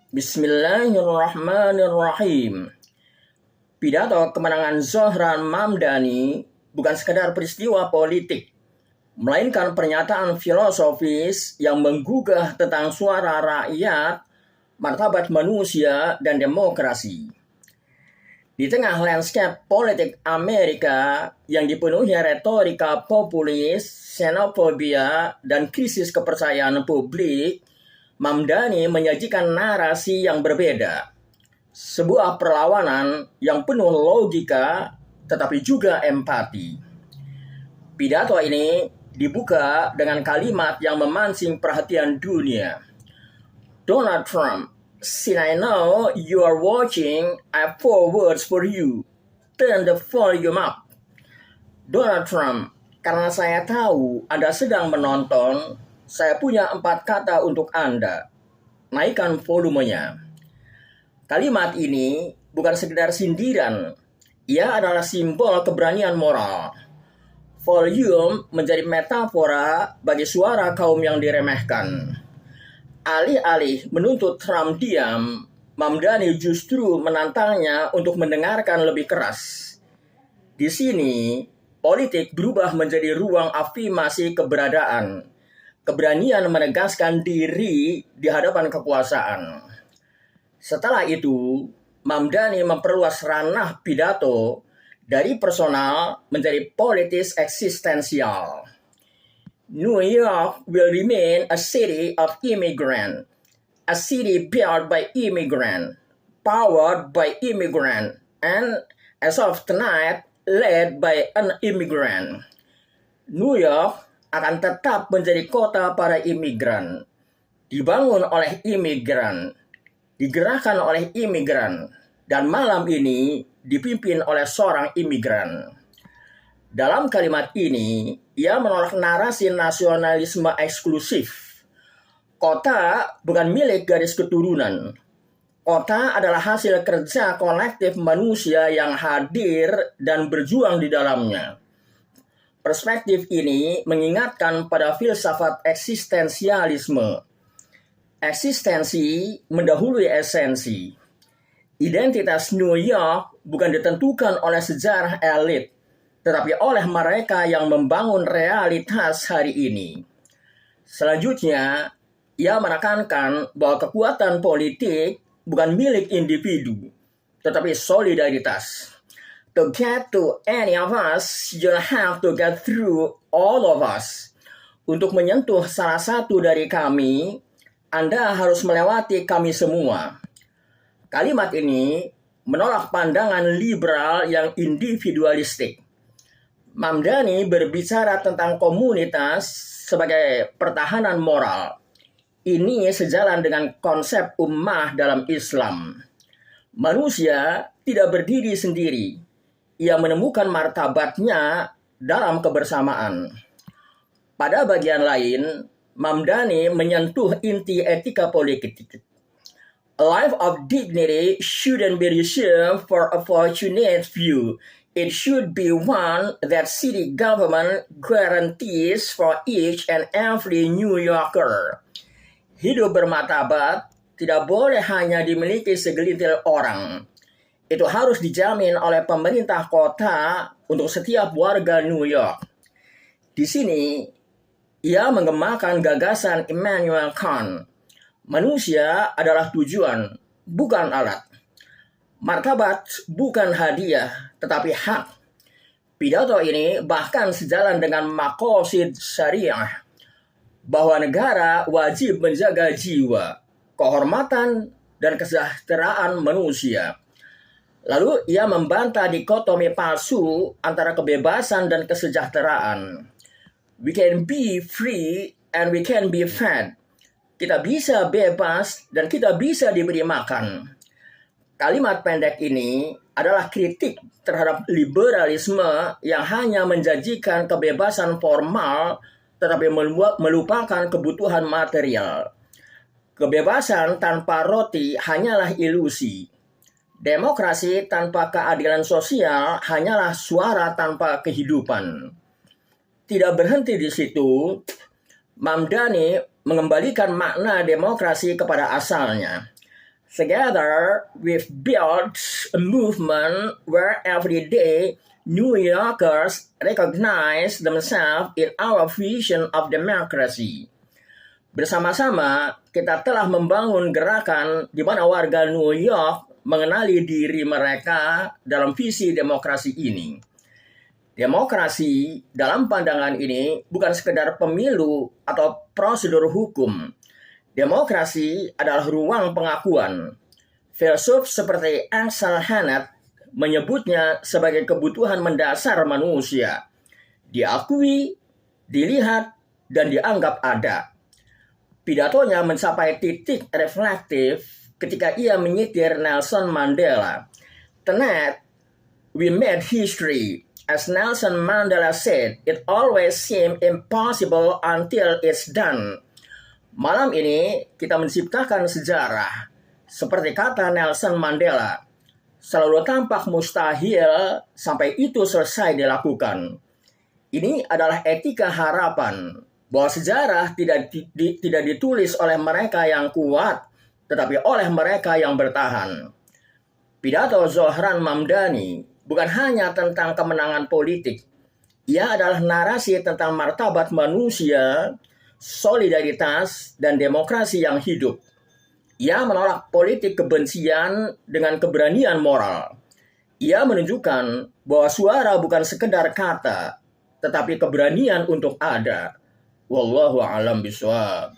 Bismillahirrahmanirrahim. Pidato kemenangan Zohran Mamdani bukan sekedar peristiwa politik, melainkan pernyataan filosofis yang menggugah tentang suara rakyat, martabat manusia, dan demokrasi. Di tengah landscape politik Amerika yang dipenuhi retorika populis, xenofobia, dan krisis kepercayaan publik, Mamdani menyajikan narasi yang berbeda. Sebuah perlawanan yang penuh logika tetapi juga empati. Pidato ini dibuka dengan kalimat yang memancing perhatian dunia. Donald Trump, since I know you are watching, I have 4 words for you. Turn the volume up. Donald Trump, karena saya tahu Anda sedang menonton, saya punya 4 kata untuk Anda. Naikkan volumenya. Kalimat ini bukan sekedar sindiran. Ia adalah simbol keberanian moral. Volume menjadi metafora bagi suara kaum yang diremehkan. Alih-alih menuntut Trump diam, Mamdani justru menantangnya untuk mendengarkan lebih keras. Di sini, politik berubah menjadi ruang afirmasi keberadaan. Keberanian menegaskan diri di hadapan kekuasaan. Setelah itu, Mamdani memperluas ranah pidato dari personal menjadi politis eksistensial. New York will remain a city of immigrant, a city built by immigrant, powered by immigrant, and as of tonight, led by an immigrant. New York akan tetap menjadi kota para imigran, dibangun oleh imigran, digerakkan oleh imigran, dan malam ini dipimpin oleh seorang imigran. Dalam kalimat ini, ia menolak narasi nasionalisme eksklusif. Kota bukan milik garis keturunan. Kota adalah hasil kerja kolektif manusia yang hadir dan berjuang di dalamnya. Perspektif ini mengingatkan pada filsafat eksistensialisme. Eksistensi mendahului esensi. Identitas New York bukan ditentukan oleh sejarah elit, tetapi oleh mereka yang membangun realitas hari ini. Selanjutnya, ia menekankan bahwa kekuatan politik bukan milik individu, tetapi solidaritas. To get to any of us, you have to get through all of us. Untuk menyentuh salah satu dari kami, Anda harus melewati kami semua. Kalimat ini menolak pandangan liberal yang individualistik. Mamdani berbicara tentang komunitas sebagai pertahanan moral. Ini sejalan dengan konsep ummah dalam Islam. Manusia tidak berdiri sendiri. Ia menemukan martabatnya dalam kebersamaan. Pada bagian lain, Mamdani menyentuh inti etika politik. A life of dignity shouldn't be reserved for a fortunate few. It should be one that city government guarantees for each and every New Yorker. Hidup bermartabat tidak boleh hanya dimiliki segelintir orang. Itu harus dijamin oleh pemerintah kota untuk setiap warga New York. Di sini, ia mengembangkan gagasan Immanuel Kant. Manusia adalah tujuan, bukan alat. Martabat bukan hadiah, tetapi hak. Pidato ini bahkan sejalan dengan maqasid syariah, bahwa negara wajib menjaga jiwa, kehormatan, dan kesejahteraan manusia. Lalu ia membantah dikotomi palsu antara kebebasan dan kesejahteraan. We can be free and we can be fed. Kita bisa bebas dan kita bisa diberi makan. Kalimat pendek ini adalah kritik terhadap liberalisme yang hanya menjanjikan kebebasan formal tetapi melupakan kebutuhan material. Kebebasan tanpa roti hanyalah ilusi. Demokrasi tanpa keadilan sosial hanyalah suara tanpa kehidupan. Tidak berhenti di situ, Mamdani mengembalikan makna demokrasi kepada asalnya. Together, we've built a movement where every day New Yorkers recognize themselves in our vision of democracy. Bersama-sama, kita telah membangun gerakan di mana warga New York mengenali diri mereka dalam visi demokrasi ini. Demokrasi dalam pandangan ini bukan sekedar pemilu atau prosedur hukum. Demokrasi adalah ruang pengakuan. Filsuf seperti Ansel Hannett menyebutnya sebagai kebutuhan mendasar manusia. Diakui, dilihat, dan dianggap ada. Pidatonya mencapai titik reflektif ketika ia menyitir Nelson Mandela. "Tonight, we made history. As Nelson Mandela said, it always seemed impossible until it's done." Malam ini kita menciptakan sejarah. Seperti kata Nelson Mandela, selalu tampak mustahil sampai itu selesai dilakukan. Ini adalah etika harapan bahwa sejarah tidak ditulis oleh mereka yang kuat, tetapi oleh mereka yang bertahan. Pidato Zohran Mamdani bukan hanya tentang kemenangan politik. Ia adalah narasi tentang martabat manusia, solidaritas, dan demokrasi yang hidup. Ia menolak politik kebencian dengan keberanian moral. Ia menunjukkan bahwa suara bukan sekedar kata, tetapi keberanian untuk ada. Wallahu a'lam bishawab.